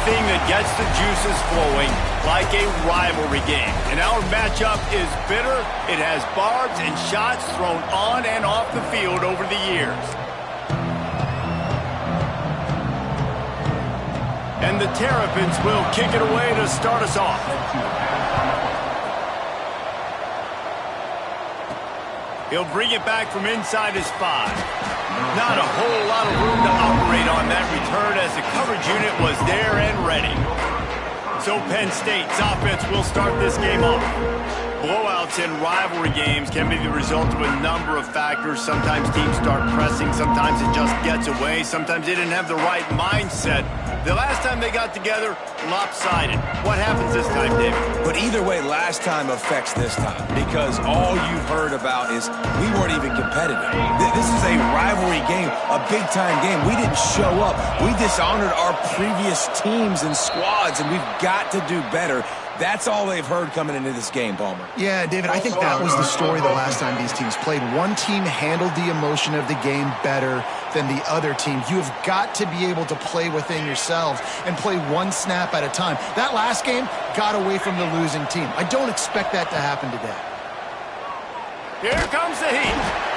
anything that gets the juices flowing, like a rivalry game. And our matchup is bitter. It has barbs and shots thrown on and off the field over the years. And the Terrapins will kick it away to start us off. He'll bring it back from inside his 5. Not a whole lot of room to operate on that return as the coverage unit was there and ready. So Penn State's offense will start this game off. Blowouts in rivalry games can be the result of a number of factors. Sometimes teams start pressing. Sometimes it just gets away. Sometimes they didn't have the right mindset. The last time they got together, lopsided. What happens this time, David? But either way, last time affects this time because all you've heard about is we weren't even competitive. This is a rivalry game, a big-time game. We didn't show up. We dishonored our previous teams and squads, and we've got to do better. That's all they've heard coming into this game, Palmer. Yeah, David, I think that was the story the last time these teams played. One team handled the emotion of the game better than the other team. You have got to be able to play within yourselves and play one snap at a time. That last game got away from the losing team. I don't expect that to happen today. Here comes the heat.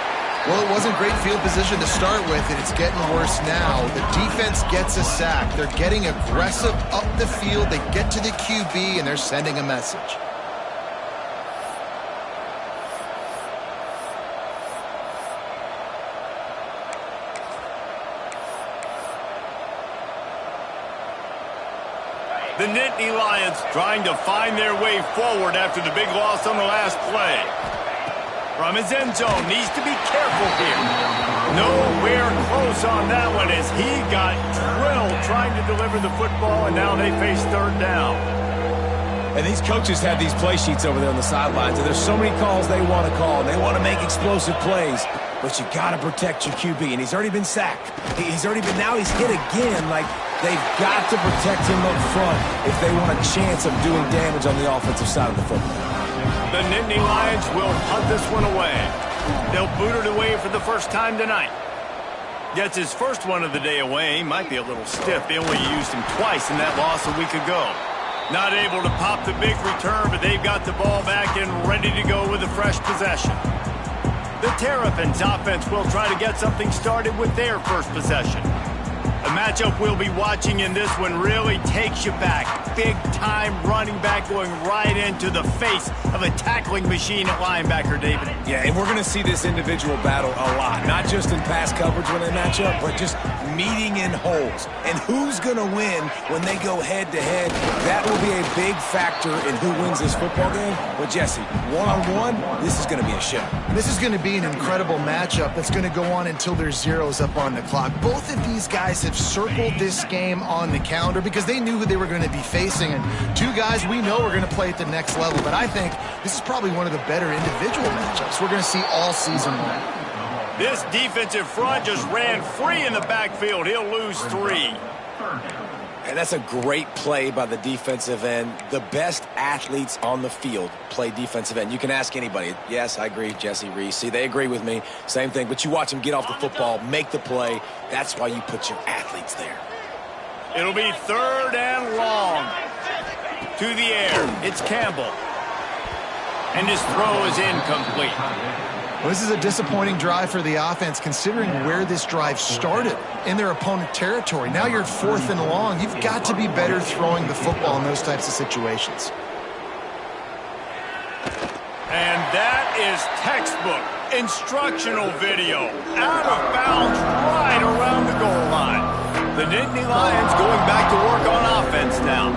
Well, it wasn't great field position to start with, and it's getting worse now. The defense gets a sack. They're getting aggressive up the field. They get to the QB, and they're sending a message. The Nittany Lions trying to find their way forward after the big loss on the last play. From his end zone, needs to be careful here. Nowhere close on that one as he got drilled trying to deliver the football, and now they face third down. And these coaches have these play sheets over there on the sidelines, and there's so many calls they want to call, and they want to make explosive plays. But you got to protect your QB, and he's already been sacked. Now he's hit again. Like, they've got to protect him up front if they want a chance of doing damage on the offensive side of the football. The Nittany Lions will punt this one away. They'll boot it away for the first time tonight. Gets his first one of the day away. Might be a little stiff. They only used him twice in that loss a week ago. Not able to pop the big return, but they've got the ball back and ready to go with a fresh possession. The Terrapins offense will try to get something started with their first possession. A matchup we'll be watching in this one really takes you back. Big-time running back going right into the face of a tackling machine at linebacker, David. Yeah, and we're going to see this individual battle a lot. Not just in pass coverage when they match up, but just meeting in holes. And who's going to win when they go head-to-head? That will be a big factor in who wins this football game. But, Jesse, one-on-one, this is going to be a show. This is going to be an incredible matchup that's going to go on until there's zeros up on the clock. Both of these guys have circled this game on the calendar because they knew who they were going to be facing. And two guys we know are going to play at the next level. But I think this is probably one of the better individual matchups we're going to see all season long. This defensive front just ran free in the backfield. He'll lose 3. And that's a great play by the defensive end. The best athletes on the field play defensive end. You can ask anybody. Yes, I agree, Jesse Reese. See, they agree with me. Same thing. But you watch them get off the football, make the play. That's why you put your athletes there. It'll be third and long. To the air. It's Campbell. And his throw is incomplete. Well, this is a disappointing drive for the offense considering where this drive started in their opponent territory. Now you're 4th and long. You've got to be better throwing the football in those types of situations. And that is textbook instructional video. Out of bounds right around the goal line. The Nittany Lions going back to work on offense now.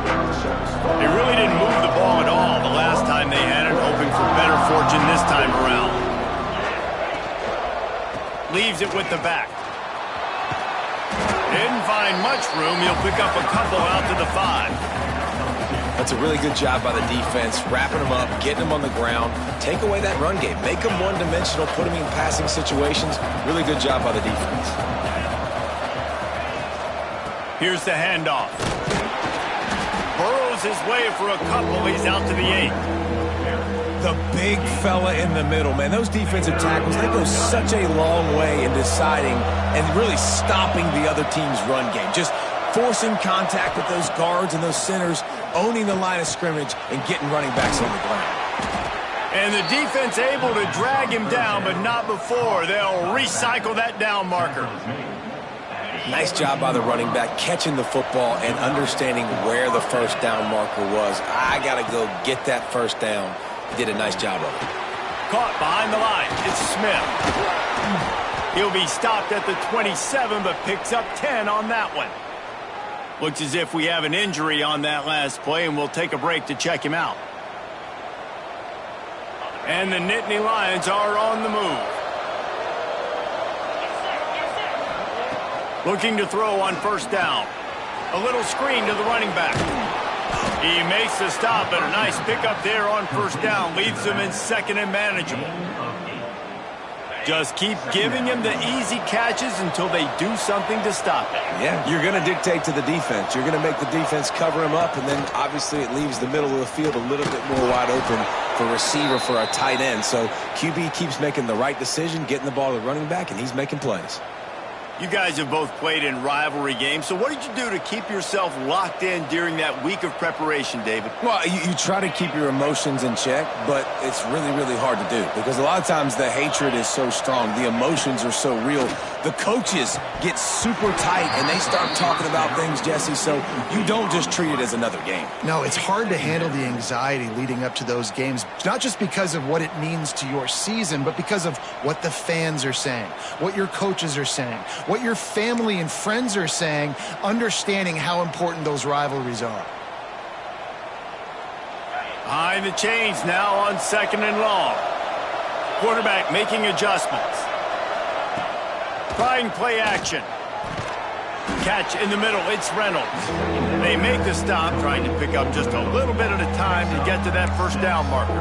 They really didn't move the ball at all the last time they had it, hoping for better fortune this time around. Leaves it with the back. Didn't find much room. He'll pick up a couple out to the 5. That's a really good job by the defense, wrapping them up, getting them on the ground. Take away that run game. Make them one-dimensional, put them in passing situations. Really good job by the defense. Here's the handoff. Burrows his way for a couple. He's out to the 8. The big fella in the middle, man. Those defensive tackles, they go such a long way in deciding and really stopping the other team's run game. Just forcing contact with those guards and those centers, owning the line of scrimmage, and getting running backs on the ground. And the defense able to drag him down, but not before. They'll recycle that down marker. Nice job by the running back catching the football and understanding where the first down marker was. I got to go get that first down. He did a nice job of it. Caught behind the line. It's Smith. He'll be stopped at the 27, but picks up 10 on that one. Looks as if we have an injury on that last play, and we'll take a break to check him out. And the Nittany Lions are on the move. Looking to throw on first down. A little screen to the running back. He makes the stop, but a nice pickup there on first down. Leaves him in second and manageable. Just keep giving him the easy catches until they do something to stop it. Yeah, you're going to dictate to the defense. You're going to make the defense cover him up, and then obviously it leaves the middle of the field a little bit more wide open for receiver, for a tight end. So QB keeps making the right decision, getting the ball to the running back, and he's making plays. You guys have both played in rivalry games, so what did you do to keep yourself locked in during that week of preparation, David? Well, you try to keep your emotions in check, but it's really, really hard to do because a lot of times the hatred is so strong. The emotions are so real. The coaches get super tight, and they start talking about things, Jesse, so you don't just treat it as another game. No, it's hard to handle the anxiety leading up to those games, not just because of what it means to your season, but because of what the fans are saying, what your coaches are saying, what your family and friends are saying, understanding how important those rivalries are. Behind the chains now on second and long. Quarterback making adjustments. Trying play action. Catch in the middle, it's Reynolds. They make the stop, trying to pick up just a little bit at a time to get to that first down marker.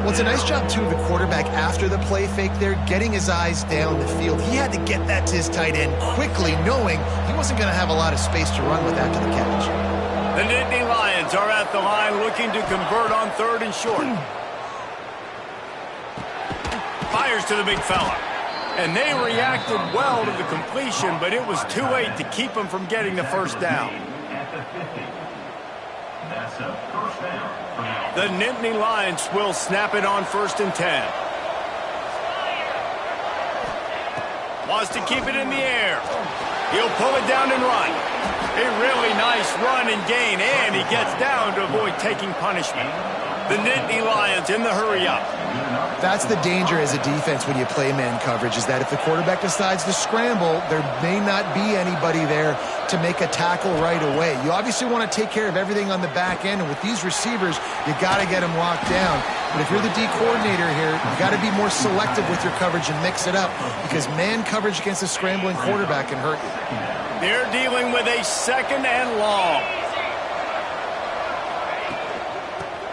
Well, it's a nice job, too, of the quarterback after the play fake there, getting his eyes down the field. He had to get that to his tight end quickly, knowing he wasn't going to have a lot of space to run with after the catch. The Nittany Lions are at the line looking to convert on third and short. Fires to the big fella. And they reacted well to the completion, but it was too late to keep them from getting the first down. The Nittany Lions will snap it on 1st and 10. Wants to keep it in the air. He'll pull it down and run. A really nice run and gain, and he gets down to avoid taking punishment. The Nittany Lions in the hurry-up. That's the danger as a defense when you play man coverage, is that if the quarterback decides to scramble, there may not be anybody there to make a tackle right away. You obviously want to take care of everything on the back end, and with these receivers, you got to get them locked down. But if you're the D coordinator here, you got to be more selective with your coverage and mix it up, because man coverage against a scrambling quarterback can hurt you. They're dealing with a second and long.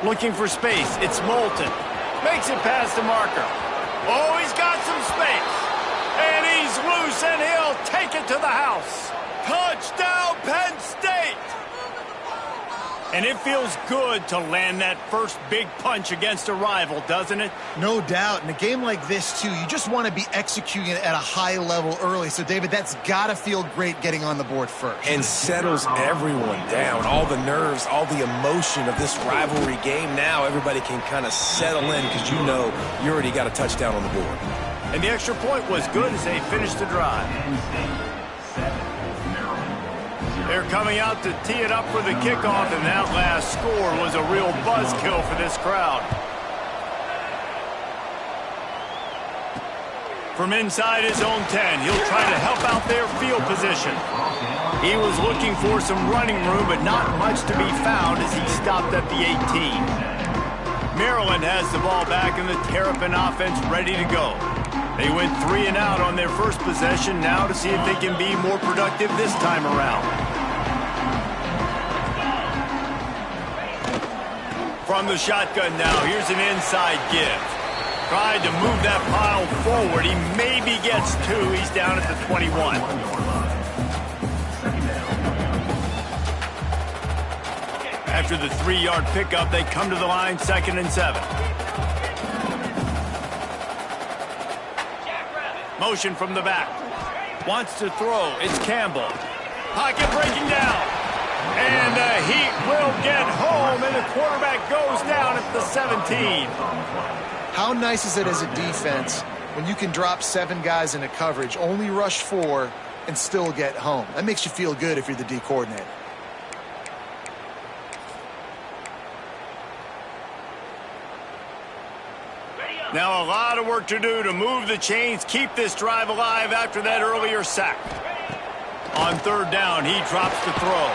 Looking for space. It's Moulton. Makes it past the marker. Oh, he's got some space. And he's loose, and he'll take it to the house. Touchdown, Penn State! And it feels good to land that first big punch against a rival, doesn't it? No doubt. In a game like this, too, you just want to be executing it at a high level early. So, David, that's got to feel great getting on the board first. And settles everyone down. All the nerves, all the emotion of this rivalry game. Now everybody can kind of settle in because you know you already got a touchdown on the board. And the extra point was good as they finished the drive. They're coming out to tee it up for the kickoff, and that last score was a real buzzkill for this crowd. From inside his own 10, he'll try to help out their field position. He was looking for some running room, but not much to be found as he stopped at the 18. Maryland has the ball back and the Terrapin offense ready to go. They went 3 and out on their first possession, now to see if they can be more productive this time around. From the shotgun now, here's an inside give. Tried to move that pile forward. He maybe gets 2. He's down at the 21. After the 3-yard pickup, they come to the line, 2nd and 7. Motion from the back. Wants to throw. It's Campbell. Pocket breaking down. And the Heat will get home, and the quarterback goes down at the 17. How nice is it as a defense when you can drop 7 guys into coverage, only rush 4, and still get home? That makes you feel good if you're the D coordinator. Now a lot of work to do to move the chains, keep this drive alive after that earlier sack. On 3rd down, he drops the throw.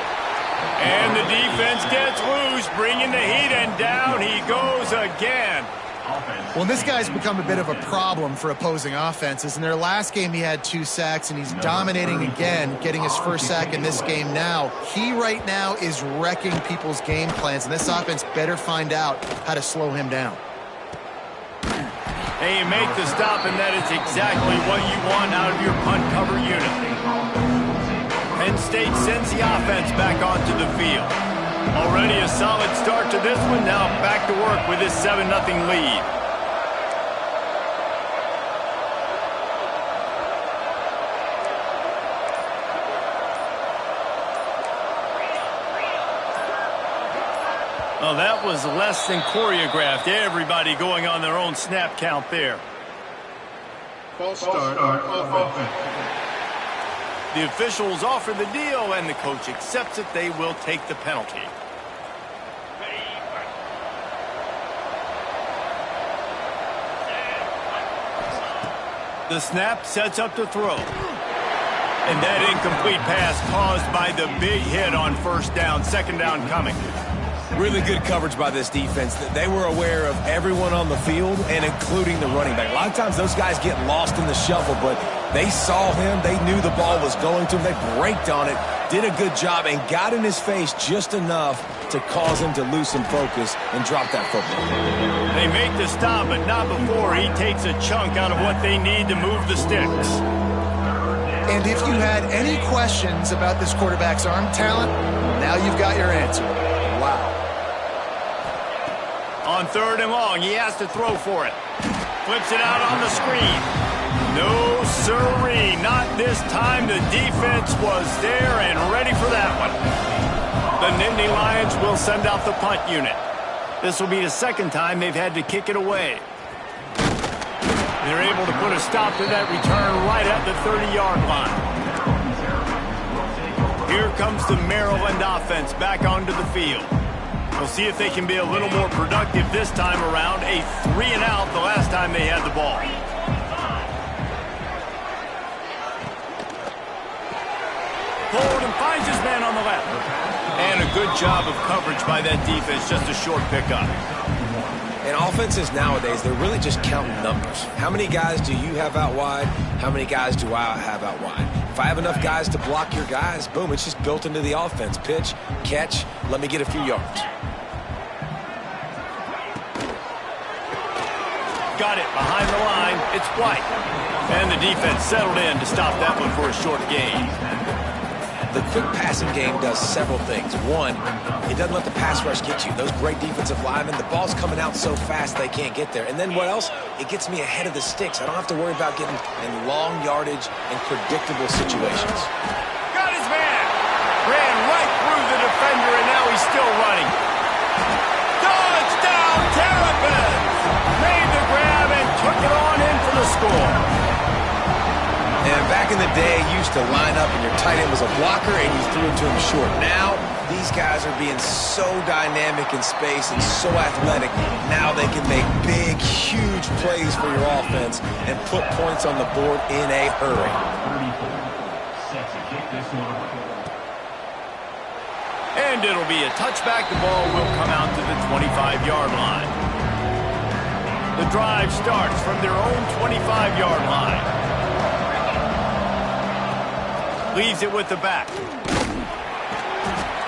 And the defense gets loose, bringing the Heat, and down he goes again. Well, this guy's become a bit of a problem for opposing offenses. In their last game, he had 2 sacks, and he's dominating again, getting his first sack in this game now. He right now is wrecking people's game plans, and this offense better find out how to slow him down. And you make the stop, and that is exactly what you want out of your punt cover unit. Penn State sends the offense back onto the field. Already a solid start to this one. Now back to work with this 7-0 lead. Well, that was less than choreographed. Everybody going on their own snap count there. False start offense. The officials offer the deal, and the coach accepts it. They will take the penalty. The snap sets up to throw. And that incomplete pass caused by the big hit on 1st down, 2nd down coming. Really good coverage by this defense. They were aware of everyone on the field, and including the running back. A lot of times those guys get lost in the shuffle, but they saw him. They knew the ball was going to him. They braked on it, did a good job, and got in his face just enough to cause him to lose some focus and drop that football. They make the stop, but not before he takes a chunk out of what they need to move the sticks. And if you had any questions about this quarterback's arm talent, now you've got your answer. Wow. On 3rd and long, he has to throw for it. Flips it out on the screen. No sirree, not this time. The defense was there and ready for that one. The Nittany Lions will send out the punt unit. This will be the 2nd time they've had to kick it away. They're able to put a stop to that return right at the 30-yard line. Here comes the Maryland offense back onto the field. We'll see if they can be a little more productive this time around. A 3-and-out the last time they had the ball. Forward and finds his man on the left. And a good job of coverage by that defense. Just a short pickup. And offenses nowadays, they're really just counting numbers. How many guys do you have out wide? How many guys do I have out wide? If I have enough guys to block your guys, boom, it's just built into the offense. Pitch, catch, let me get a few yards. Got it behind the line. It's White. And the defense settled in to stop that one for a short gain. The quick passing game does several things. One, it doesn't let the pass rush get you. Those great defensive linemen, the ball's coming out so fast they can't get there. And then what else? It gets me ahead of the sticks. I don't have to worry about getting in long yardage and predictable situations. Got his man. Ran right through the defender, and now he's still running. Touchdown, Terrapins! Made the grab and took it on in for the score. And back in the day, you used to line up and your tight end was a blocker and you threw it to him short. Now, these guys are being so dynamic in space and so athletic. Now they can make big, huge plays for your offense and put points on the board in a hurry. And it'll be a touchback. The ball will come out to the 25-yard line. The drive starts from their own 25-yard line. Leaves it with the back.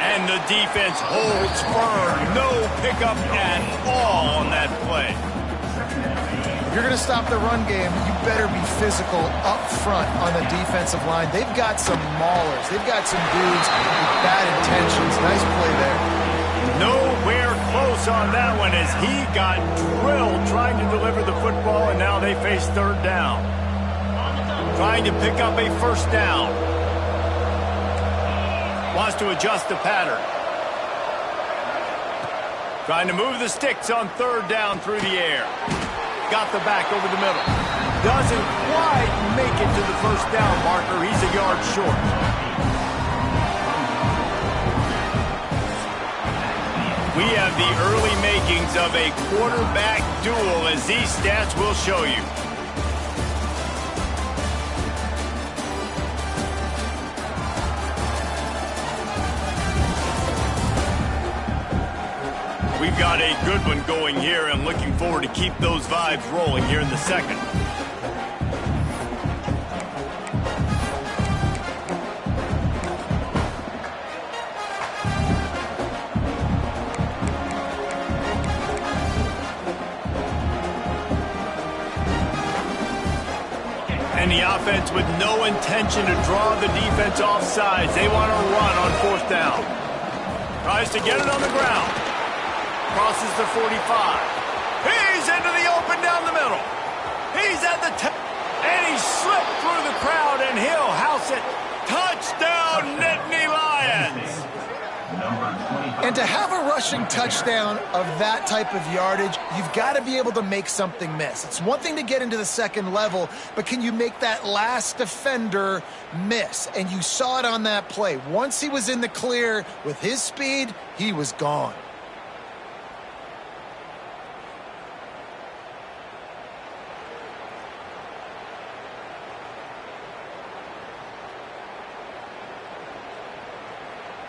And the defense holds firm. No pickup at all on that play. If you're going to stop the run game, you better be physical up front on the defensive line. They've got some maulers. They've got some dudes with bad intentions. Nice play there. Nowhere close on that one as he got drilled trying to deliver the football, and now they face 3rd down. Trying to pick up a 1st down. Wants to adjust the pattern. Trying to move the sticks on third down through the air. Got the back over the middle. Doesn't quite make it to the first down marker. He's a yard short. We have the early makings of a quarterback duel, as these stats will show you. We've got a good one going here, and looking forward to keep those vibes rolling here in the second. And the offense with no intention to draw the defense off sides. They want to run on fourth down. Tries to get it on the ground. Crosses the 45. He's into the open down the middle. He's at the and he slipped through the crowd, and he'll house it. Touchdown, Nittany Lions! And to have a rushing touchdown of that type of yardage, you've got to be able to make something miss. It's one thing to get into the second level, but can you make that last defender miss? And you saw it on that play. Once he was in the clear with his speed, he was gone.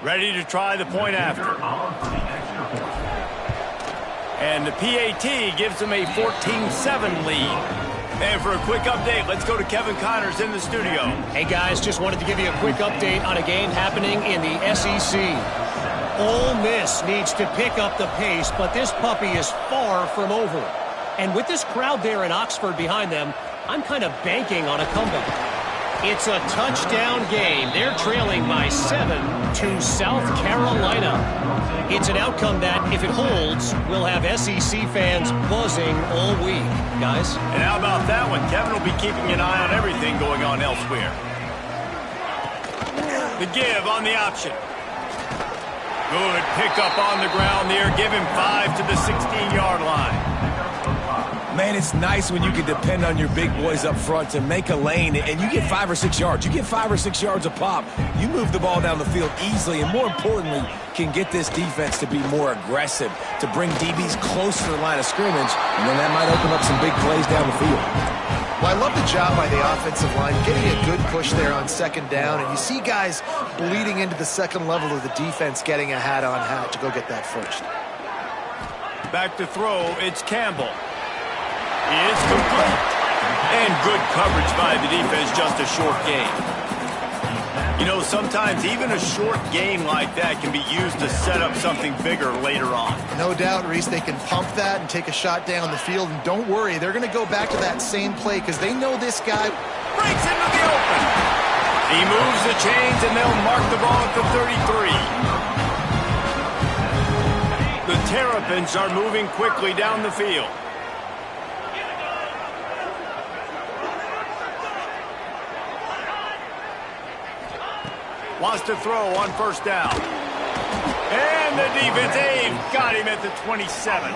Ready to try the point after. And the PAT gives them a 14-7 lead. And for a quick update, let's go to Kevin Connors in the studio. Hey guys, just wanted to give you a quick update on a game happening in the SEC. Ole Miss needs to pick up the pace, but this puppy is far from over. And with this crowd there in Oxford behind them, I'm kind of banking on a comeback. It's a touchdown game. They're trailing by 7 to South Carolina. It's an outcome that, if it holds, will have SEC fans buzzing all week, guys. And how about that one? Kevin will be keeping an eye on everything going on elsewhere. The give on the option. Good pickup on the ground there. Give him 5 to the 16-yard line. Man, it's nice when you can depend on your big boys up front to make a lane, and you get 5 or 6 yards. You get 5 or 6 yards a pop. You move the ball down the field easily, and more importantly, can get this defense to be more aggressive, to bring DBs closer to the line of scrimmage, and then that might open up some big plays down the field. Well, I love the job by the offensive line, getting a good push there on second down, and you see guys bleeding into the second level of the defense getting a hat-on-hat to go get that first. Back to throw, it's Campbell. It's complete. And good coverage by the defense, just a short game. You know, sometimes even a short game like that can be used to set up something bigger later on. No doubt, Reese, they can pump that and take a shot down the field. And don't worry, they're going to go back to that same play because they know this guy breaks into the open. He moves the chains, and they'll mark the ball at the 33. The Terrapins are moving quickly down the field. Wants to throw on first down. And the defense got him at the 27.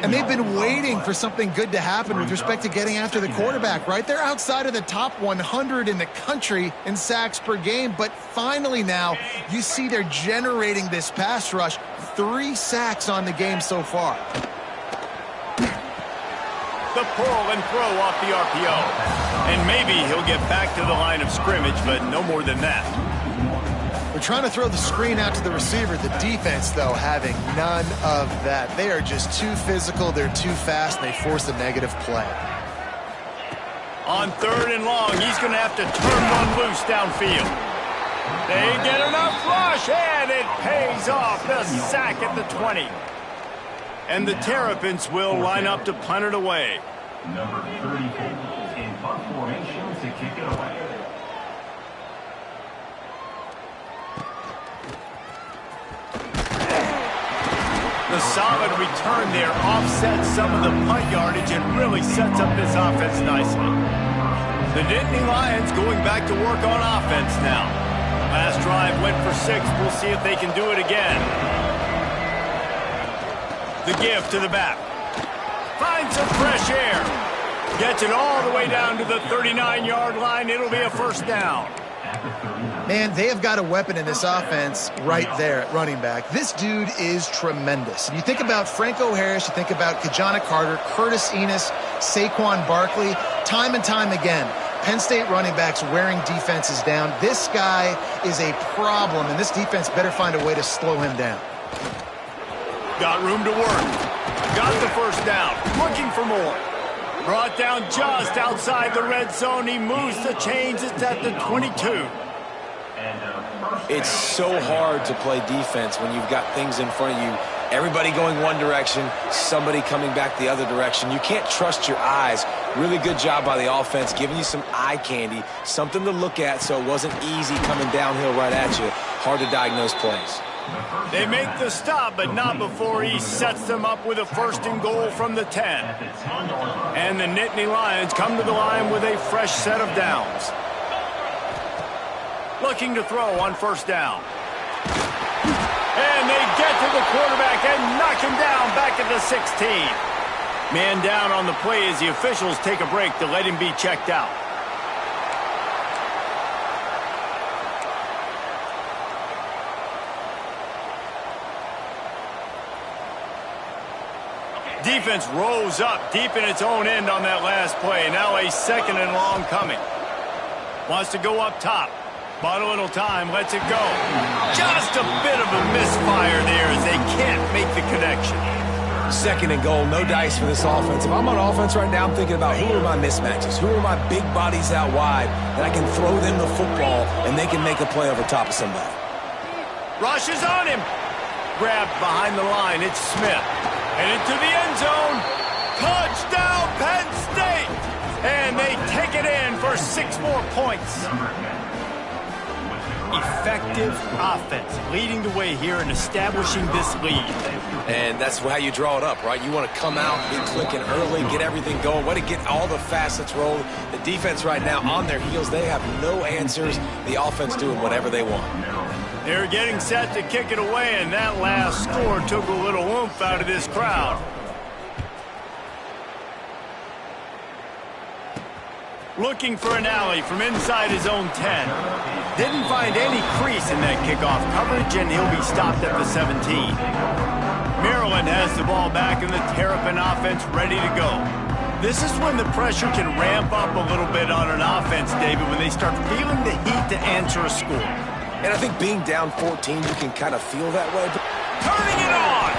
And they've been waiting for something good to happen with respect to getting after the quarterback, right? They're outside of the top 100 in the country in sacks per game, but finally now you see they're generating this pass rush. 3 sacks on the game so far. The pull and throw off the RPO. And maybe he'll get back to the line of scrimmage, but no more than that. We're trying to throw the screen out to the receiver. The defense, though, having none of that. They are just too physical. They're too fast, and they force a negative play. On third and long, he's going to have to turn one loose downfield. They get enough rush, and it pays off. The sack at the 20. And the Terrapins will line up to punt it away. Number 34 in punt formation to kick it away. The solid return there offsets some of the punt yardage and really sets up this offense nicely. The Nittany Lions going back to work on offense now. Last drive went for 6. We'll see if they can do it again. The give to the back. Finds some fresh air. Gets it all the way down to the 39-yard line. It'll be a first down. Man, they have got a weapon in this offense right there at running back. This dude is tremendous. And you think about Franco Harris, you think about Kajana Carter, Curtis Enos, Saquon Barkley, time and time again. Penn State running backs wearing defenses down. This guy is a problem, and this defense better find a way to slow him down. Got room to work. Got the first down. Looking for more. Brought down just outside the red zone. He moves the chains. It's at the 22. It's so hard to play defense when you've got things in front of you. Everybody going one direction, somebody coming back the other direction. You can't trust your eyes. Really good job by the offense, giving you some eye candy, something to look at so it wasn't easy coming downhill right at you. Hard to diagnose plays. They make the stop, but not before he sets them up with a 1st and goal from the 10. And the Nittany Lions come to the line with a fresh set of downs. Looking to throw on 1st down. And they get to the quarterback and knock him down back at the 16. Man down on the play as the officials take a break to let him be checked out. Defense rose up deep in its own end on that last play. Now a 2nd and long coming. Wants to go up top. Bought a little time, lets it go. Just a bit of a misfire there as they can't make the connection. 2nd and goal, no dice for this offense. If I'm on offense right now, I'm thinking about who are my mismatches? Who are my big bodies out wide that I can throw them the football and they can make a play over top of somebody. Rushes on him. Grabbed behind the line. It's Smith. And into the end zone. Touchdown, Penn State! And they take it in for 6 more points. Effective offense leading the way here and establishing this lead. And that's how you draw it up, right? You want to come out, be clicking early, get everything going, way to get all the facets rolling. The defense right now on their heels, they have no answers. The offense doing whatever they want. They're getting set to kick it away, and that last score took a little oomph out of this crowd. Looking for an alley from inside his own 10. Didn't find any crease in that kickoff coverage, and he'll be stopped at the 17. Maryland has the ball back, and the Terrapin offense ready to go. This is when the pressure can ramp up a little bit on an offense, David, when they start feeling the heat to answer a score. And I think being down 14, you can kind of feel that way. Turning it on!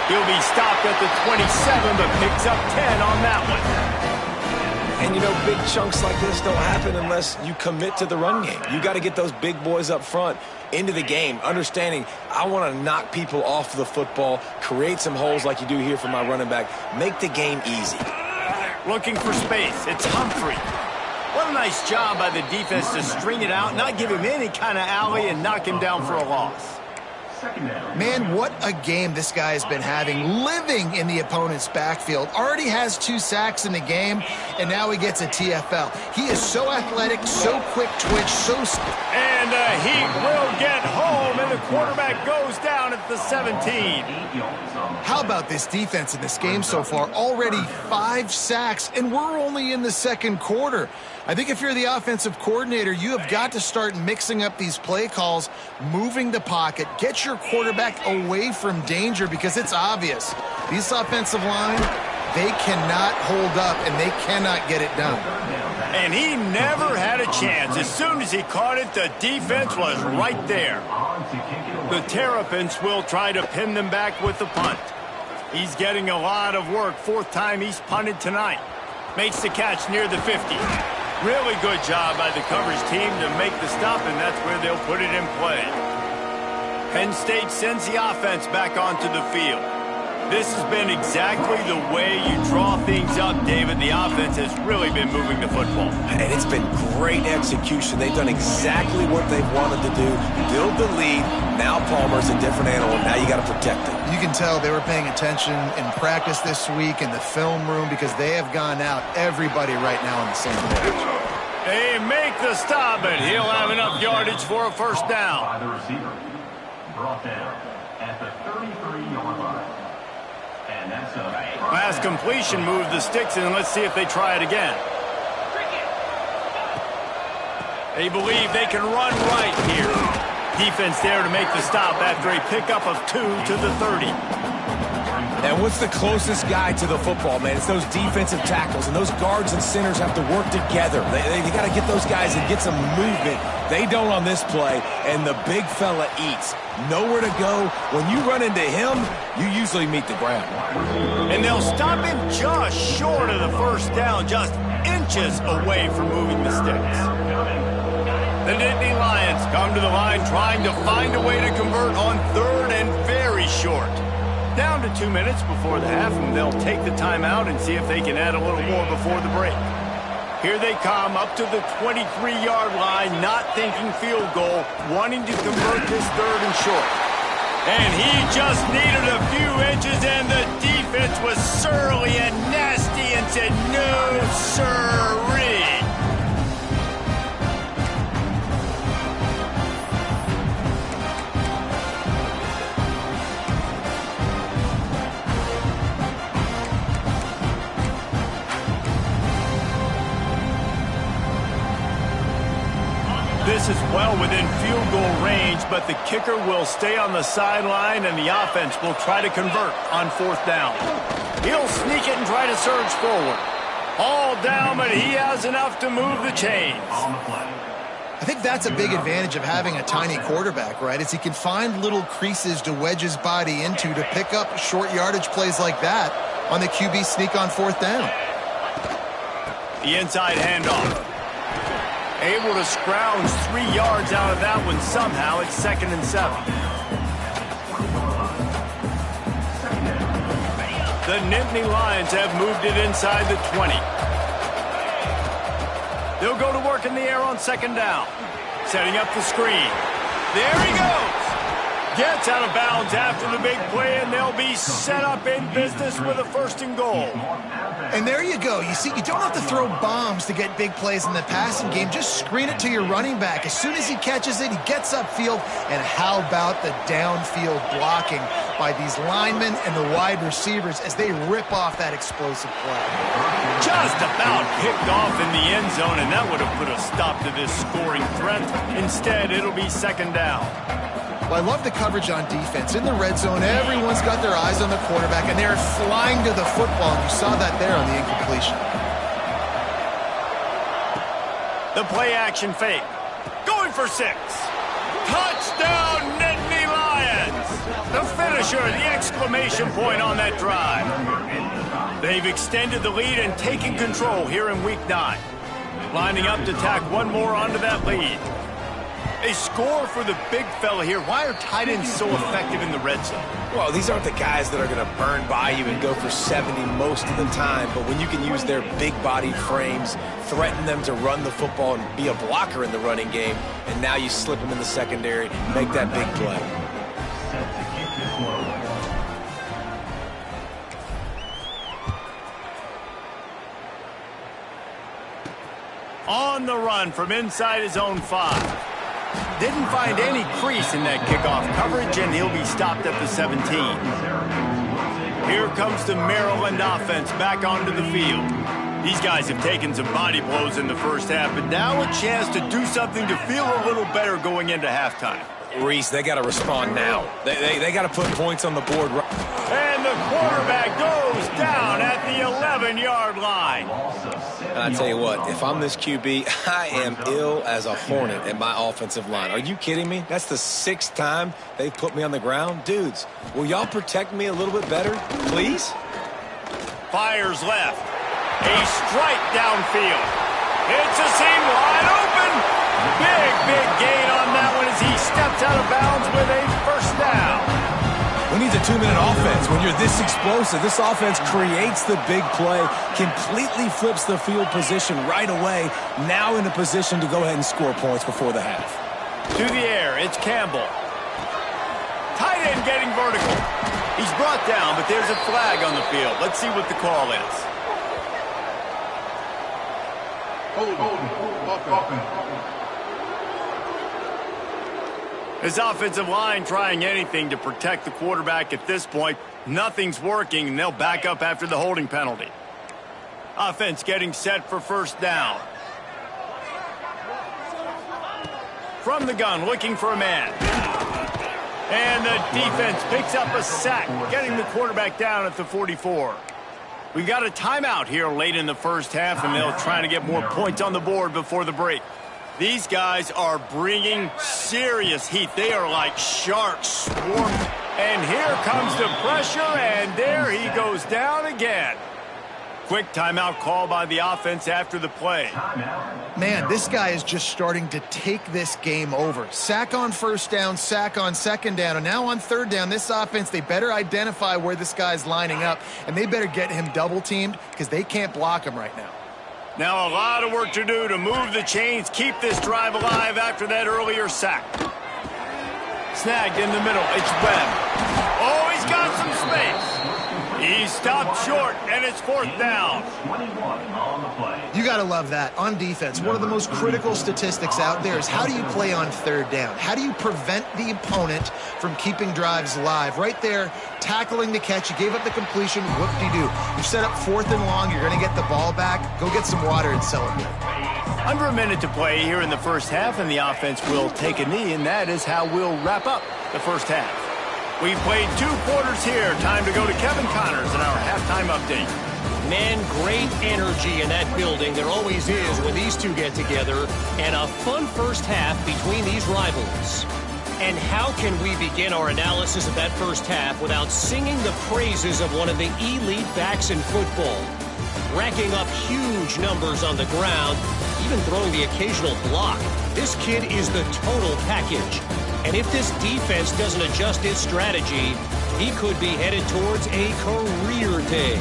He'll be stopped at the 27, but picks up 10 on that one. And, you know, big chunks like this don't happen unless you commit to the run game. You got to get those big boys up front into the game, understanding I want to knock people off the football, create some holes like you do here for my running back, make the game easy. Looking for space. It's Humphrey. What a nice job by the defense to string it out, not give him any kind of alley, and knock him down for a loss. Man, what a game this guy has been having, living in the opponent's backfield. Already has 2 sacks in the game, and now he gets a TFL. He is so athletic, so quick twitch, so... And he will get home, and the quarterback goes down at the 17. How about this defense in this game so far? Already 5 sacks, and we're only in the 2nd quarter. I think if you're the offensive coordinator, you have got to start mixing up these play calls, moving the pocket, get your quarterback away from danger, because it's obvious. These offensive line, they cannot hold up, and they cannot get it done. And he never had a chance. As soon as he caught it, the defense was right there. The Terrapins will try to pin them back with the punt. He's getting a lot of work. 4th time he's punted tonight. Makes the catch near the 50. Really good job by the coverage team to make the stop, and that's where they'll put it in play. Penn State sends the offense back onto the field. This has been exactly the way you draw things up, David. The offense has really been moving the football. And it's been great execution. They've done exactly what they've wanted to do. Build the lead. Now Palmer's a different animal. Now you got to protect it. You can tell they were paying attention in practice this week in the film room, because they have gone out, everybody right now on the same page. They make the stop, but he'll have enough yardage for a first down. By the receiver. Brought down at the 33-yard line. And that's a Last completion moved the sticks, and let's see if they try it again. They believe they can run right here. Defense there to make the stop after a pickup of 2 to the 30. And what's the closest guy to the football, man? It's those defensive tackles, and those guards and centers have to work together. They got to get those guys and get some movement. They don't on this play, and the big fella eats. Nowhere to go. When you run into him, you usually meet the ground. And they'll stop him just short of the first down, just inches away from moving the sticks. The Nittany Lions come to the line trying to find a way to convert on third and very short. Down to 2 minutes before the half, and they'll take the timeout and see if they can add a little more before the break. Here they come up to the 23-yard line, not thinking field goal, wanting to convert this third and short. And he just needed a few inches, and the defense was surly and nasty and said, no, sirree. This is well within field goal range, but the kicker will stay on the sideline, and the offense will try to convert on fourth down. He'll sneak it and try to surge forward. All down, but he has enough to move the chains. I think that's a big advantage of having a tiny quarterback, right? Is he can find little creases to wedge his body into to pick up short yardage plays like that on the QB sneak on fourth down. The inside handoff. Able to scrounge 3 yards out of that one somehow. It's 2nd and 7. The Nittany Lions have moved it inside the 20. They'll go to work in the air on 2nd down. Setting up the screen. There he goes. Gets out of bounds after the big play, and they'll be set up in business with a 1st and goal. And there you go. You see, you don't have to throw bombs to get big plays in the passing game. Just screen it to your running back. As soon as he catches it, he gets upfield. And how about the downfield blocking by these linemen and the wide receivers as they rip off that explosive play? Just about picked off in the end zone, and that would have put a stop to this scoring threat. Instead, it'll be 2nd down. Well, I love the coverage on defense. In the red zone, everyone's got their eyes on the quarterback, and they're flying to the football, and you saw that there on the incompletion. The play-action fake. Going for 6. Touchdown, Nittany Lions! The finisher, the exclamation point on that drive. They've extended the lead and taken control here in Week 9. Lining up to tack one more onto that lead. They score for the big fella here. Why are tight ends so effective in the red zone? Well, these aren't the guys that are going to burn by you and go for 70 most of the time, but when you can use their big-bodied frames, threaten them to run the football and be a blocker in the running game, and now you slip them in the secondary, make that big play. On the run from inside his own 5. Didn't find any crease in that kickoff coverage, and he'll be stopped at the 17. Here comes the Maryland offense back onto the field. These guys have taken some body blows in the first half, but now a chance to do something to feel a little better going into halftime. Reese, they got to respond now. They got to put points on the board. And the quarterback goes down at the 11-yard line. And I tell you what, if I'm this QB, I am ill as a hornet at my offensive line. Are you kidding me? That's the 6th time they've put me on the ground. Dudes, will y'all protect me a little bit better, please? Fires left. A strike downfield. It's a seam wide open. Big gain on that one as he steps out of bounds with a 1st down. We need a 2-minute offense. When you're this explosive, this offense creates the big play, completely flips the field position right away, now in a position to go ahead and score points before the half. To the air, it's Campbell. Tight end getting vertical. He's brought down, but there's a flag on the field. Let's see what the call is. Hold. offense. His offensive line trying anything to protect the quarterback at this point. Nothing's working, and they'll back up after the holding penalty. Offense getting set for first down. From the gun, looking for a man. And the defense picks up a sack, getting the quarterback down at the 44. We got a timeout here late in the first half, and they'll try to get more points on the board before the break. These guys are bringing serious heat. They are like sharks swarming. And here comes the pressure, and there he goes down again. Quick timeout call by the offense after the play. Man, this guy is just starting to take this game over. Sack on first down, sack on second down, and now on third down, this offense, they better identify where this guy's lining up, and they better get him double-teamed because they can't block him right now. Now a lot of work to do to move the chains, keep this drive alive after that earlier sack. Snagged in the middle, it's Webb. Oh, he's got some space. He stopped short, and it's fourth down. 21 on the play. You got to love that. On defense, one of the most critical statistics out there is how do you play on third down? How do you prevent the opponent from keeping drives alive? Right there, tackling the catch. You gave up the completion. Whoop-de-doo. You set up fourth and long. You're going to get the ball back. Go get some water and celebrate. Under a minute to play here in the first half, and the offense will take a knee, and that is how we'll wrap up the first half. We've played 2 quarters here. Time to go to Kevin Connors in our halftime update. Man, great energy in that building. There always is when these two get together. And a fun first half between these rivals. And how can we begin our analysis of that first half without singing the praises of one of the elite backs in football? Racking up huge numbers on the ground, even throwing the occasional block. This kid is the total package. And if this defense doesn't adjust its strategy, he could be headed towards a career day.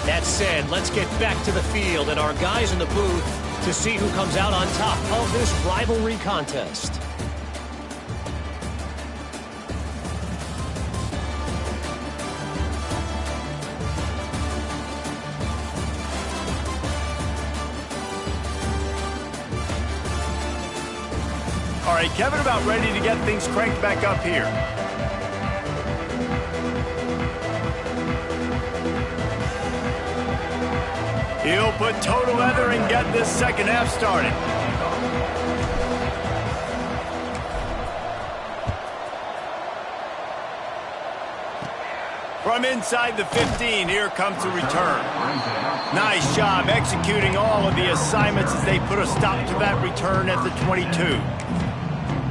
That said, let's get back to the field and our guys in the booth to see who comes out on top of this rivalry contest. All right, Kevin, about ready to get things cranked back up here. He'll put total leather and get this second half started. From inside the 15, here comes the return. Nice job executing all of the assignments as they put a stop to that return at the 22.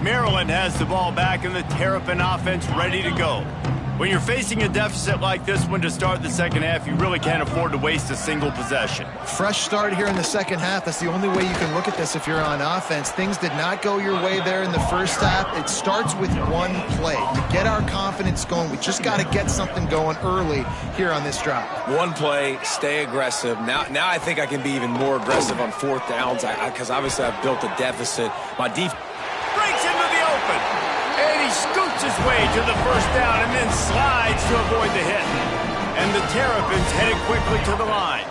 Maryland has the ball back and the Terrapin offense ready to go. When you're facing a deficit like this one to start the second half, you really can't afford to waste a single possession. Fresh start here in the second half. That's the only way you can look at this if you're on offense. Things did not go your way there in the first half. It starts with one play. To get our confidence going, we just got to get something going early here on this drive. One play, stay aggressive. Now I think I can be even more aggressive on fourth downs because obviously I've built a deficit. My defense Breaks into the open. And he scoots his way to the first down and then slides to avoid the hit. And the Terrapins headed quickly to the line.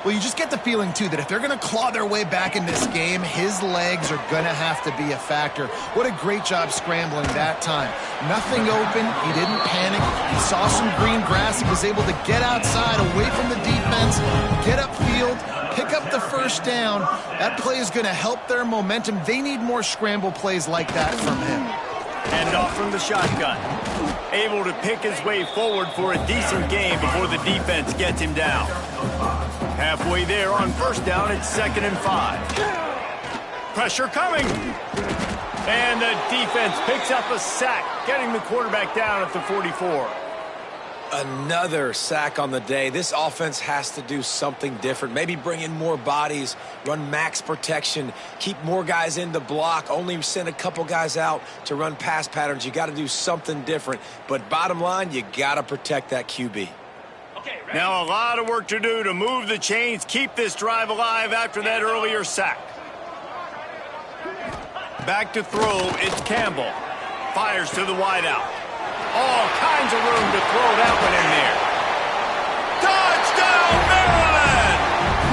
Well, you just get the feeling, too, that if they're going to claw their way back in this game, his legs are going to have to be a factor. What a great job scrambling that time. Nothing open. He didn't panic. He saw some green grass. He was able to get outside, away from the defense, get upfield, pick up the first down. That play is going to help their momentum. They need more scramble plays like that from him. And off from the shotgun. Able to pick his way forward for a decent game before the defense gets him down. Halfway there on first down, it's 2nd and 5. Pressure coming. And the defense picks up a sack, getting the quarterback down at the 44. Another sack on the day. This offense has to do something different. Maybe bring in more bodies, run max protection, keep more guys in the block, only send a couple guys out to run pass patterns. You got to do something different. But bottom line, you got to protect that QB. Now a lot of work to do to move the chains, keep this drive alive after that earlier sack. Back to throw, it's Campbell. Fires to the wideout. All kinds of room to throw that one in there. Touchdown, Maryland!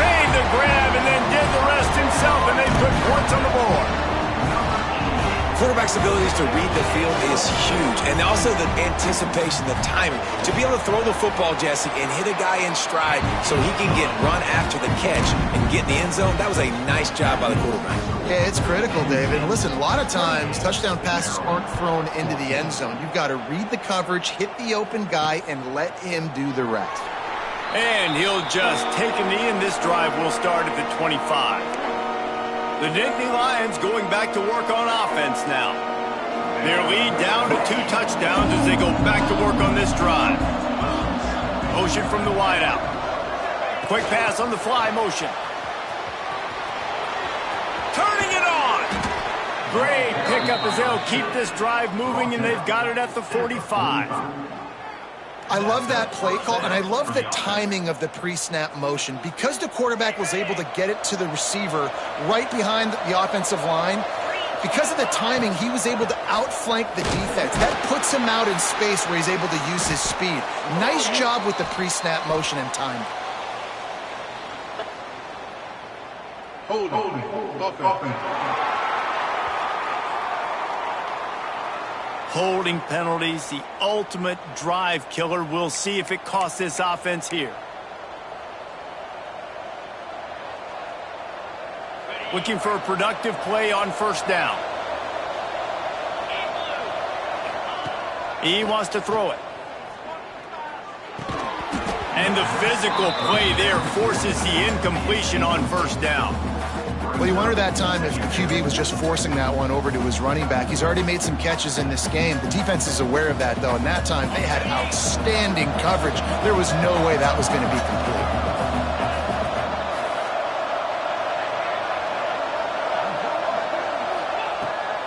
Made the grab and then did the rest himself, and abilities to read the field is huge. And also the anticipation, the timing. To be able to throw the football, Jesse, and hit a guy in stride so he can get run after the catch and get in the end zone, that was a nice job by the quarterback. Yeah, it's critical, David. Listen, a lot of times touchdown passes aren't thrown into the end zone. You've got to read the coverage, hit the open guy, and let him do the rest. And he'll just take a knee, and this drive will start at the 25. The Nittany Lions going back to work on offense now. Their lead down to 2 touchdowns as they go back to work on this drive. Motion from the wideout. Quick pass on the fly motion. Turning it on. Great pickup as they'll keep this drive moving, and they've got it at the 45. I love that play call, and I love the timing of the pre-snap motion. Because the quarterback was able to get it to the receiver right behind the offensive line, because of the timing, he was able to outflank the defense. That puts him out in space where he's able to use his speed. Nice job with the pre-snap motion and timing. Holding. Offense. Holding penalties, the ultimate drive killer. We'll see if it costs this offense here. Looking for a productive play on first down. He wants to throw it. And the physical play there forces the incompletion on first down. Well, you wonder that time if the QB was just forcing that one over to his running back. He's already made some catches in this game. The defense is aware of that, though, and that time they had outstanding coverage. There was no way that was going to be complete.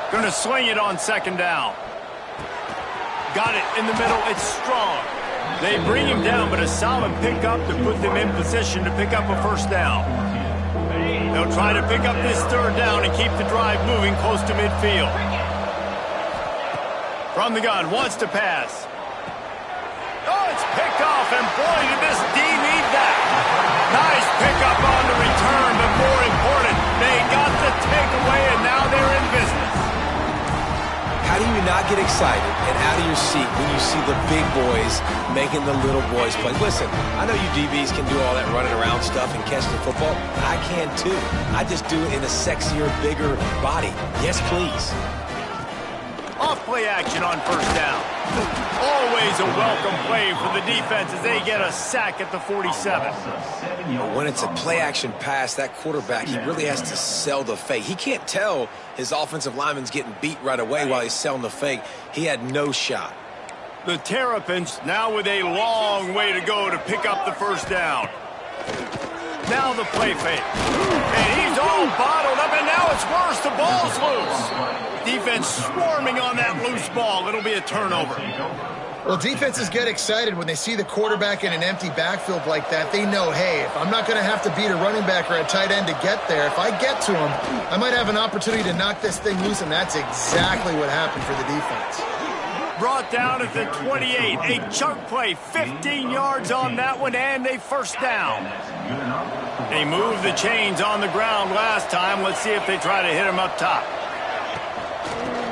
Going to swing it on second down. Got it in the middle. It's strong. They bring him down, but a solid pickup to put them in position to pick up a first down. They'll try to pick up this third down and keep the drive moving close to midfield. From the gun, wants to pass. Oh, it's picked off, and boy, did this D need that. Nice pickup on the return, but more important, they got the takeaway, and now they're in business. How do you not get excited and out of your seat when you see the big boys making the little boys play? Listen, I know you DBs can do all that running around stuff and catch the football. I can too. I just do it in a sexier, bigger body. Yes, please. Off play action on first down. Always a welcome play for the defense as they get a sack at the 47. When it's a play action pass, that quarterback, he really has to sell the fake. He can't tell his offensive lineman's getting beat right away while he's selling the fake. He had no shot. The Terrapins now with a long way to go to pick up the first down. Now the play fake. And he's all bottled up, and now it's worse. The ball's loose. Defense swarming on that loose ball. It'll be a turnover. Well, defenses get excited when they see the quarterback in an empty backfield like that. They know, hey, if I'm not going to have to beat a running back or a tight end to get there, if I get to him, I might have an opportunity to knock this thing loose, and that's exactly what happened for the defense. Brought down at the 28. A chunk play, 15 yards on that one, and a first down. They moved the chains on the ground last time. Let's see if they try to hit him up top.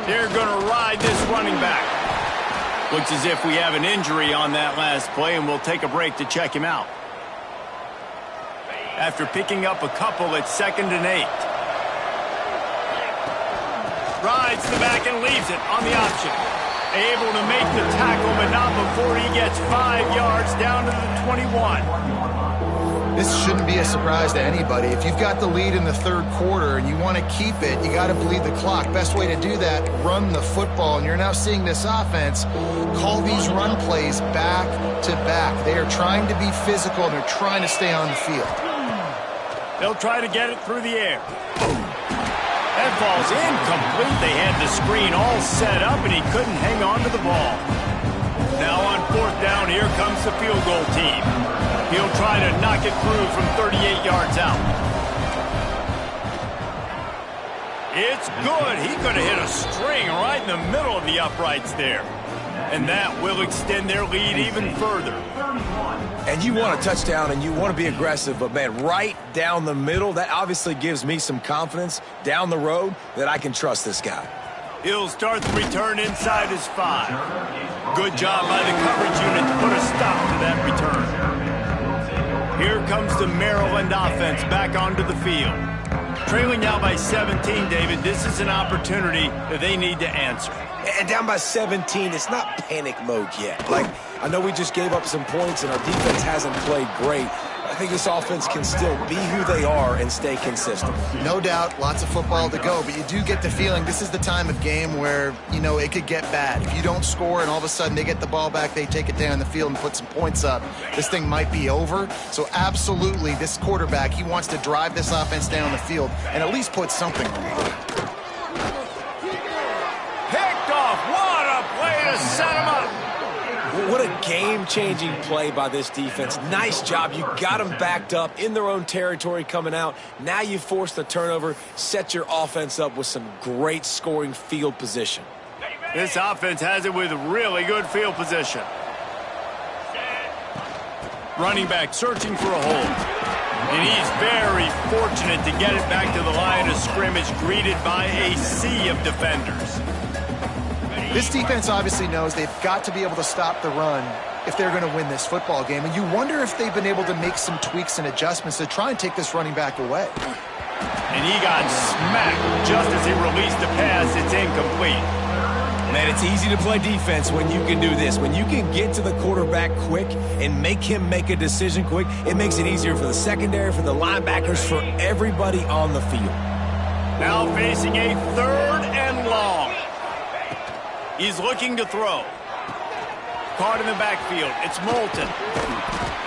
They're going to ride this running back. Looks as if we have an injury on that last play, and we'll take a break to check him out. After picking up a couple, it's 2nd and 8. Rides the back and leaves it on the option. Able to make the tackle, but not before he gets 5 yards down to the 21. This shouldn't be a surprise to anybody. If you've got the lead in the third quarter and you want to keep it, you got to bleed the clock. Best way to do that, run the football. And you're now seeing this offense call these run plays back to back. They are trying to be physical, and they're trying to stay on the field. They'll try to get it through the air. That ball's incomplete. They had the screen all set up, and he couldn't hang on to the ball. Now on 4th down, here comes the field goal team. He'll try to knock it through from 38 yards out. It's good. He could have hit a string right in the middle of the uprights there. And that will extend their lead even further. And you want a touchdown and you want to be aggressive, but, man, right down the middle, that obviously gives me some confidence down the road that I can trust this guy. He'll start the return inside his 5. Good job by the coverage unit to put a stop to that return. Here comes the Maryland offense back onto the field. Trailing now by 17, David. This is an opportunity that they need to answer. And down by 17, it's not panic mode yet. Like, I know we just gave up some points and our defense hasn't played great. I think this offense can still be who they are and stay consistent. No doubt, lots of football to go, but you do get the feeling this is the time of game where, you know, it could get bad. If you don't score and all of a sudden they get the ball back, they take it down the field and put some points up, this thing might be over. So absolutely, this quarterback, he wants to drive this offense down the field and at least put something on it. Picked off. What a play to set him up. What a game-changing play by this defense. Nice job. You got them backed up in their own territory coming out. Now you force the turnover, set your offense up with some great scoring field position. This offense has it with really good field position. Running back searching for a hole. And he's very fortunate to get it back to the line of scrimmage, greeted by a sea of defenders. This defense obviously knows they've got to be able to stop the run if they're going to win this football game. And you wonder if they've been able to make some tweaks and adjustments to try and take this running back away. And he got smacked just as he released the pass. It's incomplete. Man, it's easy to play defense when you can do this. When you can get to the quarterback quick and make him make a decision quick, it makes it easier for the secondary, for the linebackers, for everybody on the field. Now facing a 3rd and long. He's looking to throw. Caught in the backfield. It's Moulton.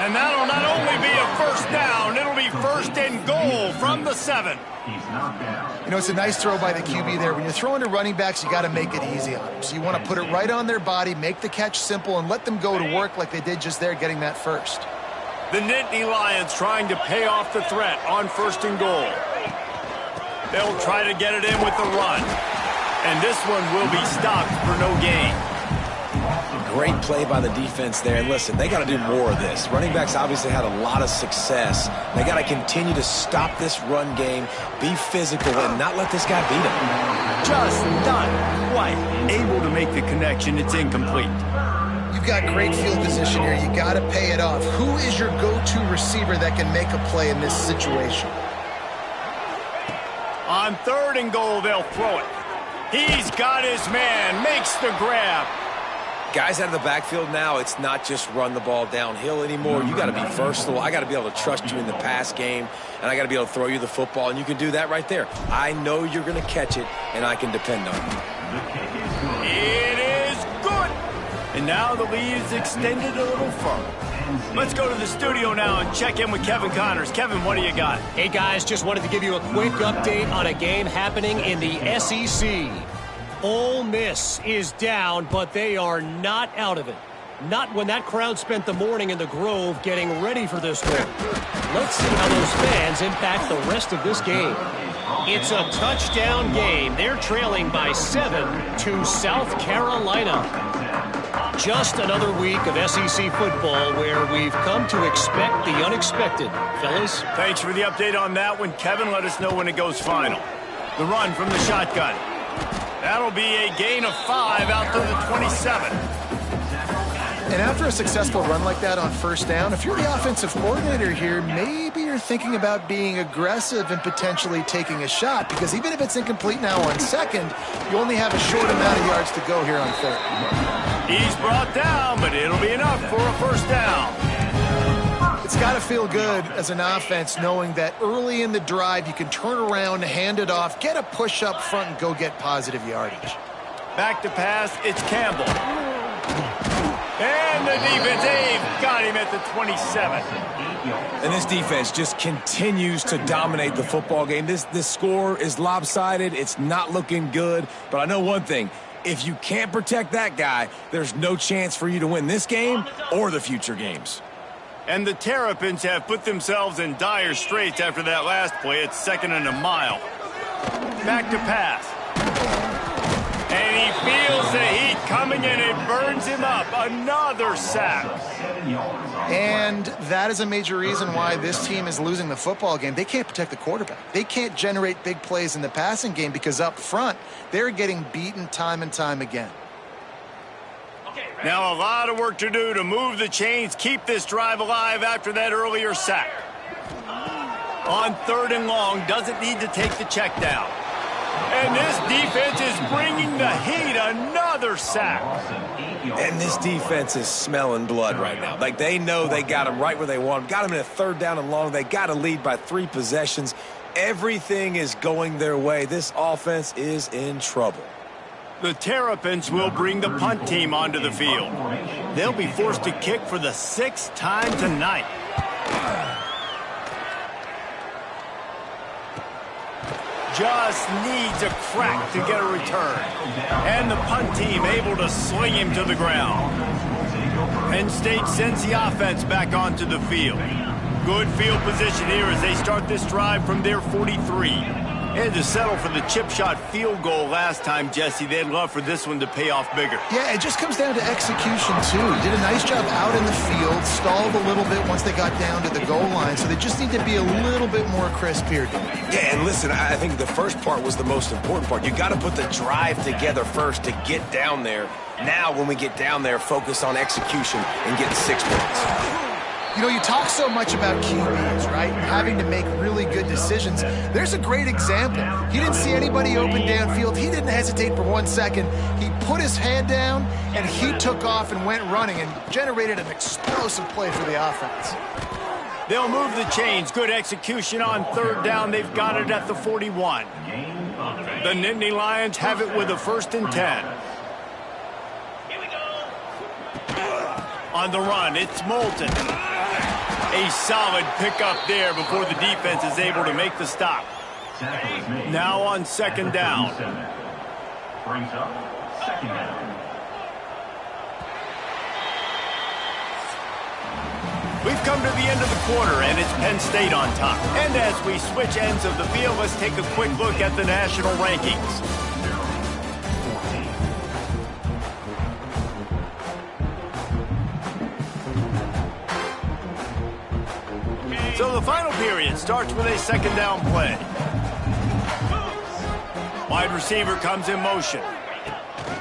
And that'll not only be a first down, it'll be 1st and goal from the 7. You know, it's a nice throw by the QB there. When you're throwing to running backs, you got to make it easy on them. So you want to put it right on their body, make the catch simple, and let them go to work like they did just there, getting that first. The Nittany Lions trying to pay off the threat on 1st and goal. They'll try to get it in with the run. And this one will be stopped for no gain. Great play by the defense there. And listen, they got to do more of this. Running backs obviously had a lot of success. They got to continue to stop this run game, be physical, and not let this guy beat them. Just not quite able to make the connection. It's incomplete. You've got great field position here. You got to pay it off. Who is your go-to receiver that can make a play in this situation? On 3rd and goal, they'll throw it. He's got his man, makes the grab. Guys out of the backfield now, it's not just run the ball downhill anymore. You got to be versatile. I got to be able to trust you in the pass game, and I got to be able to throw you the football, and you can do that right there. I know you're going to catch it, and I can depend on you. It is good. And now the lead is extended a little further. Let's go to the studio now and check in with Kevin Connors. Kevin, what do you got? Hey, guys, just wanted to give you a quick update on a game happening in the SEC. Ole Miss is down, but they are not out of it. Not when that crowd spent the morning in the Grove getting ready for this one. Let's see how those fans impact the rest of this game. It's a touchdown game. They're trailing by 7 to South Carolina. Just another week of SEC football where we've come to expect the unexpected. Fellas? Thanks for the update on that one, Kevin. Let us know when it goes final. The run from the shotgun. That'll be a gain of 5 out to the 27. And after a successful run like that on 1st down, if you're the offensive coordinator here, maybe you're thinking about being aggressive and potentially taking a shot, because even if it's incomplete now on 2nd, you only have a short amount of yards to go here on 3rd. He's brought down, but it'll be enough for a 1st down. It's got to feel good as an offense knowing that early in the drive you can turn around, hand it off, get a push up front, and go get positive yardage. Back to pass, it's Campbell. And the defense, they've got him at the 27. And this defense just continues to dominate the football game. This score is lopsided. It's not looking good. But I know one thing. If you can't protect that guy, there's no chance for you to win this game or the future games. And the Terrapins have put themselves in dire straits after that last play. It's 2nd and a mile. Back to pass. And he feels the heat coming in and burns him up. Another sack. And that is a major reason why this team is losing the football game. They can't protect the quarterback. They can't generate big plays in the passing game because up front, they're getting beaten time and time again. Now a lot of work to do to move the chains, keep this drive alive after that earlier sack. On 3rd and long, doesn't need to take the check down. And this defense is bringing the heat. Another sack. And this defense is smelling blood right now. Like, they know they got him right where they want him. Got him in a 3rd down and long. They got to lead by 3 possessions. Everything is going their way. This offense is in trouble. The Terrapins will bring the punt team onto the field. They'll be forced to kick for the 6th time tonight. Just needs a crack to get a return. And the punt team able to sling him to the ground. Penn State sends the offense back onto the field. Good field position here as they start this drive from their 43. They had to settle for the chip shot field goal last time, Jesse. They'd love for this one to pay off bigger. Yeah, it just comes down to execution, too. He did a nice job out in the field, stalled a little bit once they got down to the goal line, so they just need to be a little bit more crisp here. Yeah, and listen, I think the first part was the most important part. You got to put the drive together first to get down there. Now, when we get down there, focus on execution and getting 6 points. You know, you talk so much about QBs, right? Having to make really good decisions. There's a great example. He didn't see anybody open downfield. He didn't hesitate for 1 second. He put his hand down, and he took off and went running and generated an explosive play for the offense. They'll move the chains. Good execution on 3rd down. They've got it at the 41. The Nittany Lions have it with a 1st and 10. On the run, it's Moulton. A solid pickup there before the defense is able to make the stop. Now on 2nd down. Brings up 2nd down. We've come to the end of the quarter, and it's Penn State on top. And as we switch ends of the field, let's take a quick look at the national rankings. So the final period starts with a 2nd down play. Wide receiver comes in motion.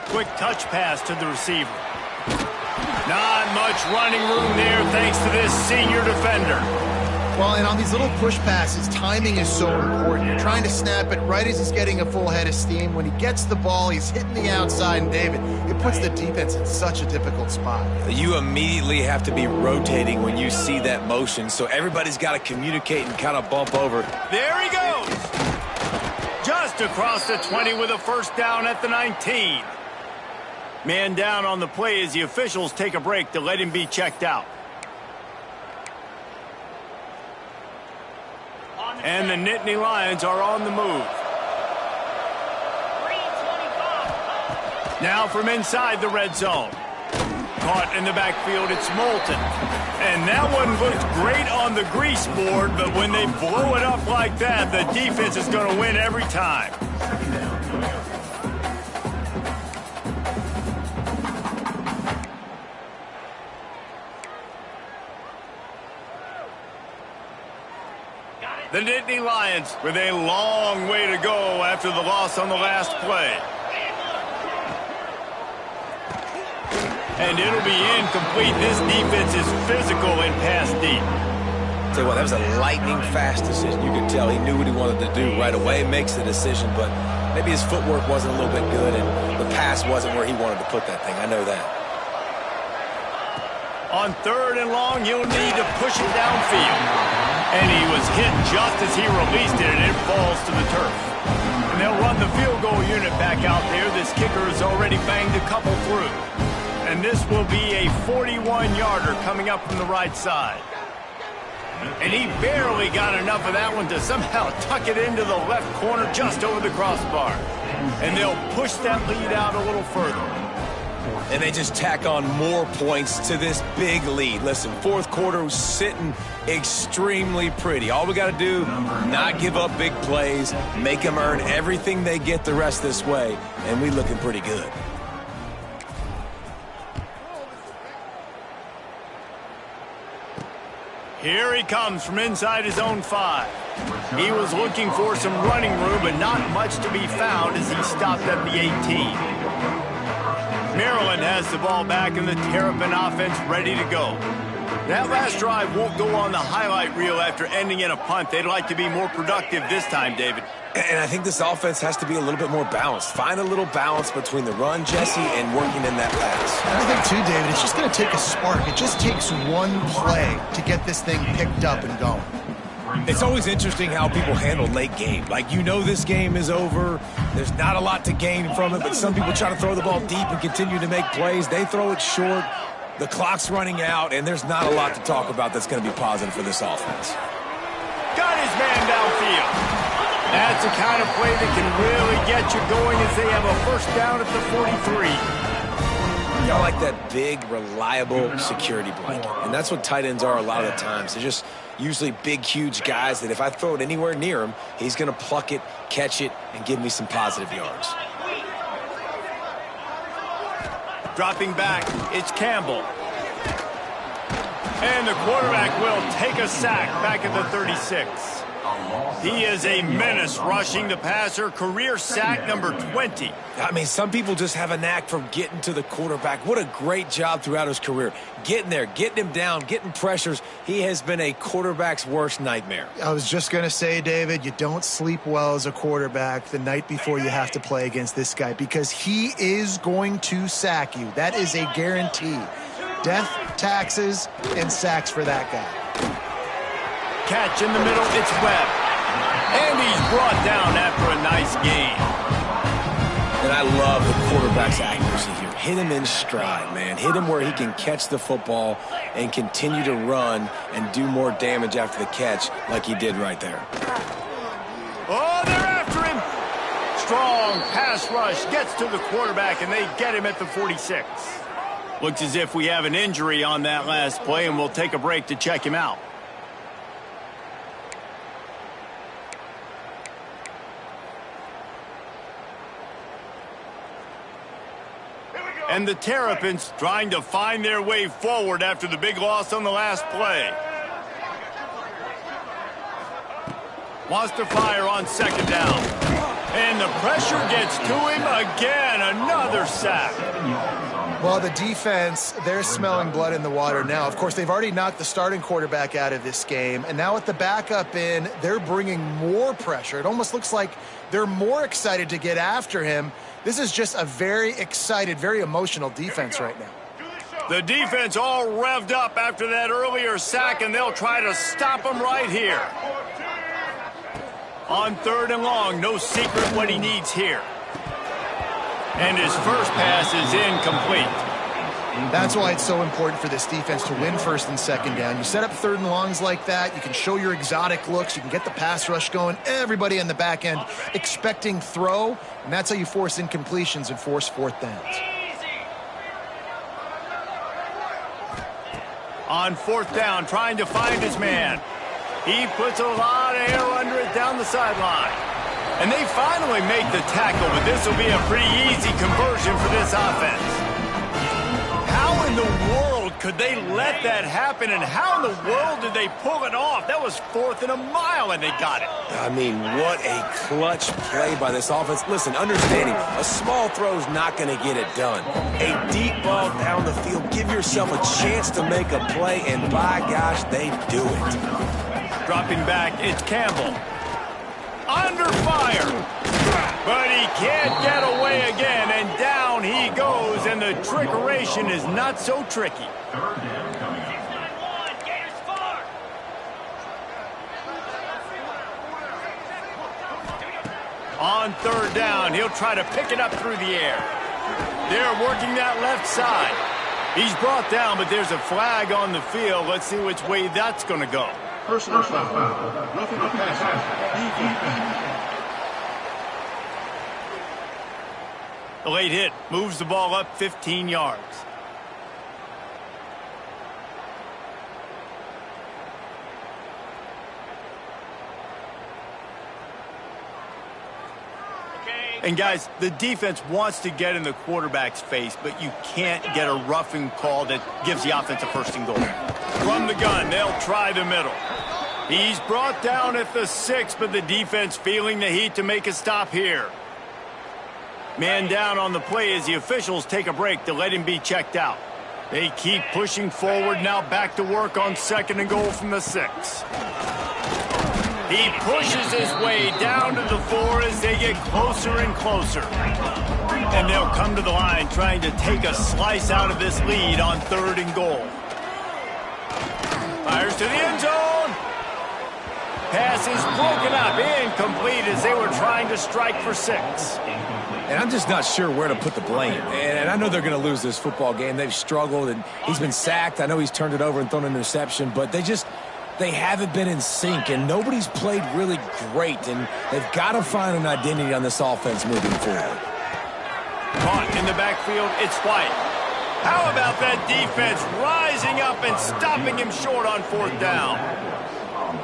Quick touch pass to the receiver. Not much running room there thanks to this senior defender. Well, and on these little push passes, timing is so important. You're trying to snap it right as he's getting a full head of steam. When he gets the ball, he's hitting the outside, and David, it puts the defense in such a difficult spot. You immediately have to be rotating when you see that motion, so everybody's got to communicate and kind of bump over. There he goes. Just across the 20 with a 1st down at the 19. Man down on the play as the officials take a break to let him be checked out. And the Nittany Lions are on the move. Now from inside the red zone. Caught in the backfield, it's Moulton. And that one looked great on the grease board, but when they blow it up like that, the defense is going to win every time. The Nittany Lions with a long way to go after the loss on the last play. And it'll be incomplete. This defense is physical and pass deep. Tell you what, that was a lightning-fast decision. You could tell he knew what he wanted to do right away. Makes the decision, but maybe his footwork wasn't a little bit good, and the pass wasn't where he wanted to put that thing. I know that. On 3rd and long, he'll need to push it downfield. And he was hit just as he released it, and it falls to the turf. And they'll run the field goal unit back out there. This kicker has already banged a couple through. And this will be a 41-yarder coming up from the right side. And he barely got enough of that one to somehow tuck it into the left corner just over the crossbar. And they'll push that lead out a little further. And they just tack on more points to this big lead. Listen, 4th quarter was sitting extremely pretty. All we got to do, not give up big plays, make them earn everything they get the rest this way, and we looking pretty good. Here he comes from inside his own 5. He was looking for some running room, but not much to be found as he stopped at the 18. Maryland has the ball back and the Terrapin offense ready to go. That last drive won't go on the highlight reel after ending in a punt. They'd like to be more productive this time, David. And I think this offense has to be a little bit more balanced. Find a little balance between the run, Jesse, and working in that pass. I think, too, David, it's just going to take a spark. It just takes one play to get this thing picked up and going. It's always interesting how people handle late game. Like, you know this game is over. There's not a lot to gain from it, but some people try to throw the ball deep and continue to make plays. They throw it short. The clock's running out, and there's not a lot to talk about that's going to be positive for this offense. Got his man downfield. That's the kind of play that can really get you going as they have a first down at the 43. Y'all like that big, reliable security blanket. And that's what tight ends are a lot of the times. They're just usually big, huge guys that if I throw it anywhere near him, he's going to pluck it, catch it, and give me some positive yards. Dropping back, it's Campbell. And the quarterback will take a sack back at the 36. He is a menace rushing the passer, career sack number 20. I mean, some people just have a knack for getting to the quarterback. What a great job throughout his career. Getting there, getting him down, getting pressures. He has been a quarterback's worst nightmare. I was just going to say, David, you don't sleep well as a quarterback the night before you have to play against this guy because he is going to sack you. That is a guarantee. Death, taxes, and sacks for that guy. Catch in the middle, it's Webb. And he's brought down after a nice gain. And I love the quarterback's accuracy here. Hit him in stride, man. Hit him where he can catch the football and continue to run and do more damage after the catch like he did right there. Oh, they're after him. Strong pass rush gets to the quarterback, and they get him at the 46. Looks as if we have an injury on that last play, and we'll take a break to check him out. And the Terrapins trying to find their way forward after the big loss on the last play. Wants to fire on second down. And the pressure gets to him again. Another sack. Well, the defense, they're smelling blood in the water now. Of course, they've already knocked the starting quarterback out of this game. And now with the backup in, they're bringing more pressure. It almost looks like they're more excited to get after him. This is just a very excited, very emotional defense right now. The defense all revved up after that earlier sack, and they'll try to stop him right here. On third and long, no secret what he needs here. And his first pass is incomplete. That's why it's so important for this defense to win first and second down. You set up third and longs like that, you can show your exotic looks, you can get the pass rush going, everybody on the back end expecting throw, and that's how you force incompletions and force fourth downs. On fourth down, trying to find his man. He puts a lot of air under it down the sideline. And they finally make the tackle, but this will be a pretty easy conversion for this offense. How in the world could they let that happen, and how in the world did they pull it off? That was 4th and a mile, and they got it. I mean, what a clutch play by this offense. Listen, understanding, a small throw's not going to get it done. A deep ball down the field, give yourself a chance to make a play, and by gosh, they do it. Dropping back, it's Campbell. Under fire. But he can't get away again, and down he goes, and the trickeration is not so tricky. On third down, he'll try to pick it up through the air. They're working that left side. He's brought down, but there's a flag on the field. Let's see which way that's going to go. Personal foul. Roughing the passer. The late hit moves the ball up 15 yards. And guys, the defense wants to get in the quarterback's face, but you can't get a roughing call that gives the offense a first and goal. From the gun, they'll try the middle. He's brought down at the 6, but the defense feeling the heat to make a stop here. Man down on the play as the officials take a break to let him be checked out. They keep pushing forward, now back to work on 2nd and goal from the 6. He pushes his way down to the 4 as they get closer and closer. And they'll come to the line trying to take a slice out of this lead on 3rd and goal. Fires to the end zone. Pass is broken up, incomplete as they were trying to strike for 6. And I'm just not sure where to put the blame. And I know they're going to lose this football game. They've struggled, and he's been sacked. I know he's turned it over and thrown an interception, but they haven't been in sync, and nobody's played really great, and they've got to find an identity on this offense moving forward. Caught in the backfield, it's White. How about that defense rising up and stopping him short on 4th down?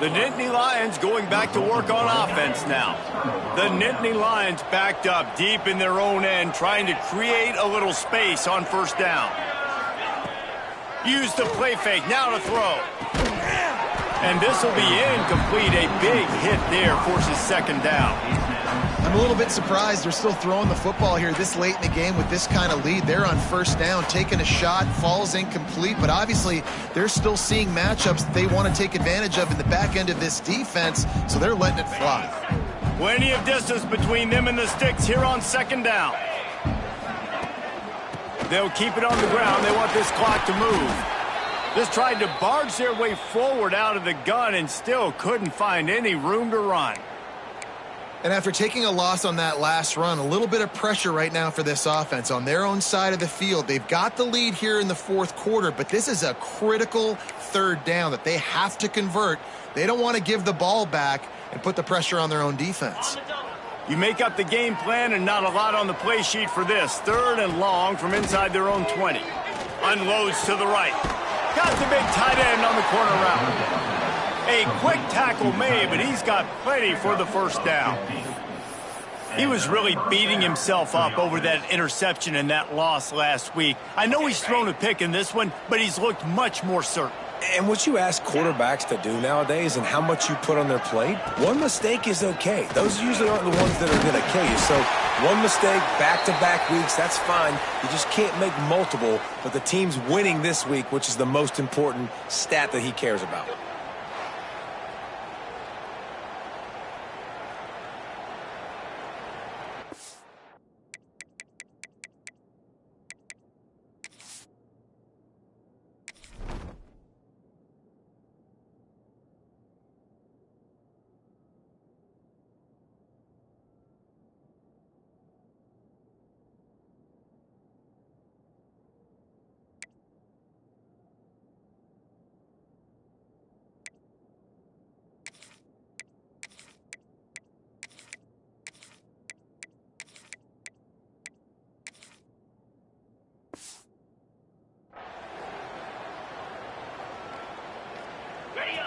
The Nittany Lions going back to work on offense now. The Nittany Lions backed up deep in their own end, trying to create a little space on 1st down. Use the play fake, now to throw. And this will be incomplete. A big hit there forces 2nd down. I'm a little bit surprised they're still throwing the football here this late in the game with this kind of lead. They're on 1st down, taking a shot, falls incomplete, but obviously they're still seeing matchups that they want to take advantage of in the back end of this defense, so they're letting it fly. Plenty of distance between them and the sticks here on 2nd down. They'll keep it on the ground. They want this clock to move. Just tried to barge their way forward out of the gun and still couldn't find any room to run. And after taking a loss on that last run, a little bit of pressure right now for this offense on their own side of the field. They've got the lead here in the 4th quarter, but this is a critical 3rd down that they have to convert. They don't want to give the ball back and put the pressure on their own defense. You make up the game plan and not a lot on the play sheet for this. 3rd and long from inside their own 20. Unloads to the right. Got the big tight end on the corner route. A quick tackle made, but he's got plenty for the 1st down. He was really beating himself up over that interception and that loss last week. I know he's thrown a pick in this one, but he's looked much more certain. And what you ask quarterbacks to do nowadays and how much you put on their plate, one mistake is okay. Those usually aren't the ones that are going to kill you. So one mistake, back-to-back weeks, that's fine. You just can't make multiple, but the team's winning this week, which is the most important stat that he cares about.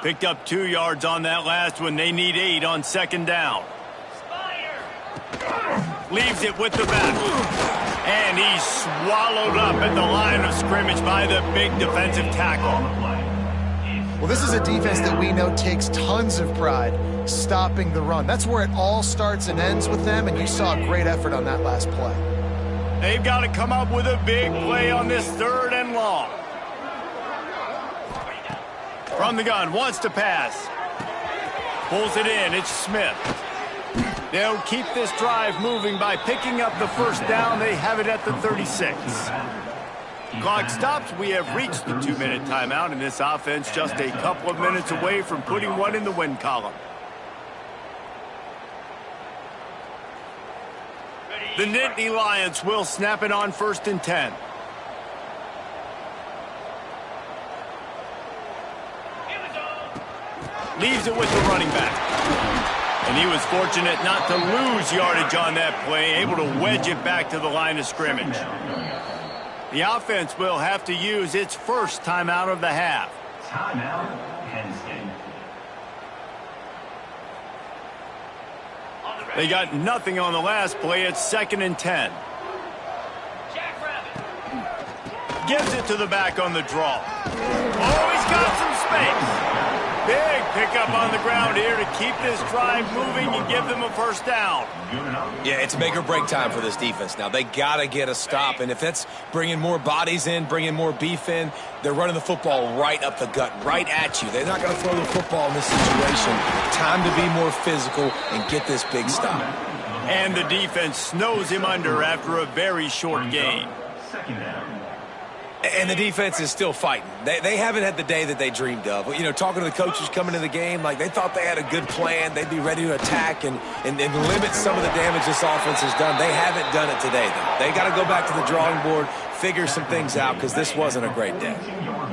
Picked up 2 yards on that last one. They need 8 on 2nd down. Leaves it with the back. And he's swallowed up at the line of scrimmage by the big defensive tackle. Well, this is a defense that we know takes tons of pride stopping the run. That's where it all starts and ends with them, and you saw a great effort on that last play. They've got to come up with a big play on this 3rd and long. From the gun, wants to pass. Pulls it in, it's Smith. They'll keep this drive moving by picking up the 1st down. They have it at the 36. Clock stops. We have reached the 2-minute timeout, and this offense just a couple of minutes away from putting one in the win column. The Nittany Lions will snap it on 1st and 10. Leaves it with the running back. And he was fortunate not to lose yardage on that play, able to wedge it back to the line of scrimmage. The offense will have to use its first timeout of the half. Timeout, Penn State. They got nothing on the last play. It's 2nd and 10. Gives it to the back on the draw. Oh, he's got some space. Big pickup on the ground here to keep this drive moving and give them a first down. Yeah, it's make or break time for this defense now. They got to get a stop, and if that's bringing more bodies in, bringing more beef in, they're running the football right up the gut, right at you. They're not going to throw the football in this situation. Time to be more physical and get this big stop. And the defense snows him under after a very short gain. Second down. And the defense is still fighting. They haven't had the day that they dreamed of. You know, talking to the coaches coming into the game, like they thought they had a good plan. They'd be ready to attack and limit some of the damage this offense has done. They haven't done it today, though. They got to go back to the drawing board, figure some things out, because this wasn't a great day.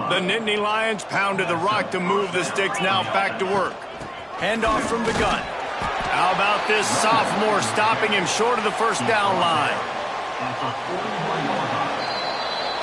The Nittany Lions pounded the rock to move the sticks, now back to work. Handoff from the gun. How about this sophomore stopping him short of the first down line?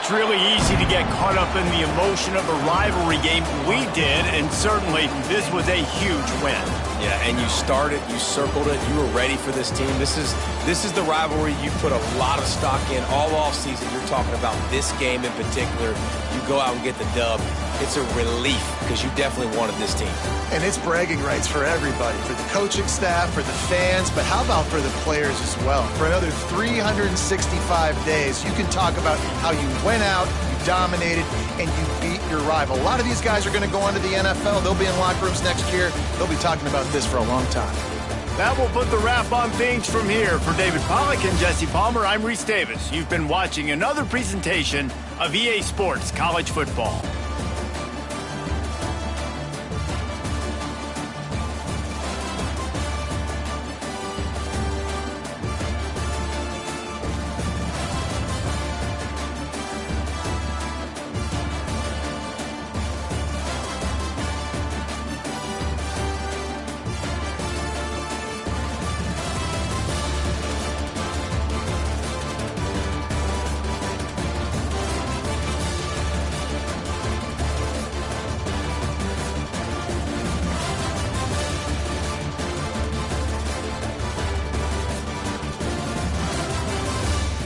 It's really easy to get caught up in the emotion of a rivalry game. We did, and certainly this was a huge win. Yeah, and you started, you circled it, you were ready for this team. This is the rivalry you put a lot of stock in all offseason. You're talking about this game in particular. You go out and get the dub. It's a relief because you definitely wanted this team. And it's bragging rights for everybody, for the coaching staff, for the fans, but how about for the players as well? For another 365 days, you can talk about how you went out, you dominated, and you beat your rival. A lot of these guys are going to go on to the NFL. They'll be in locker rooms next year. They'll be talking about this for a long time. That will put the wrap on things from here. For David Pollack and Jesse Palmer, I'm Reese Davis. You've been watching another presentation of EA Sports College Football.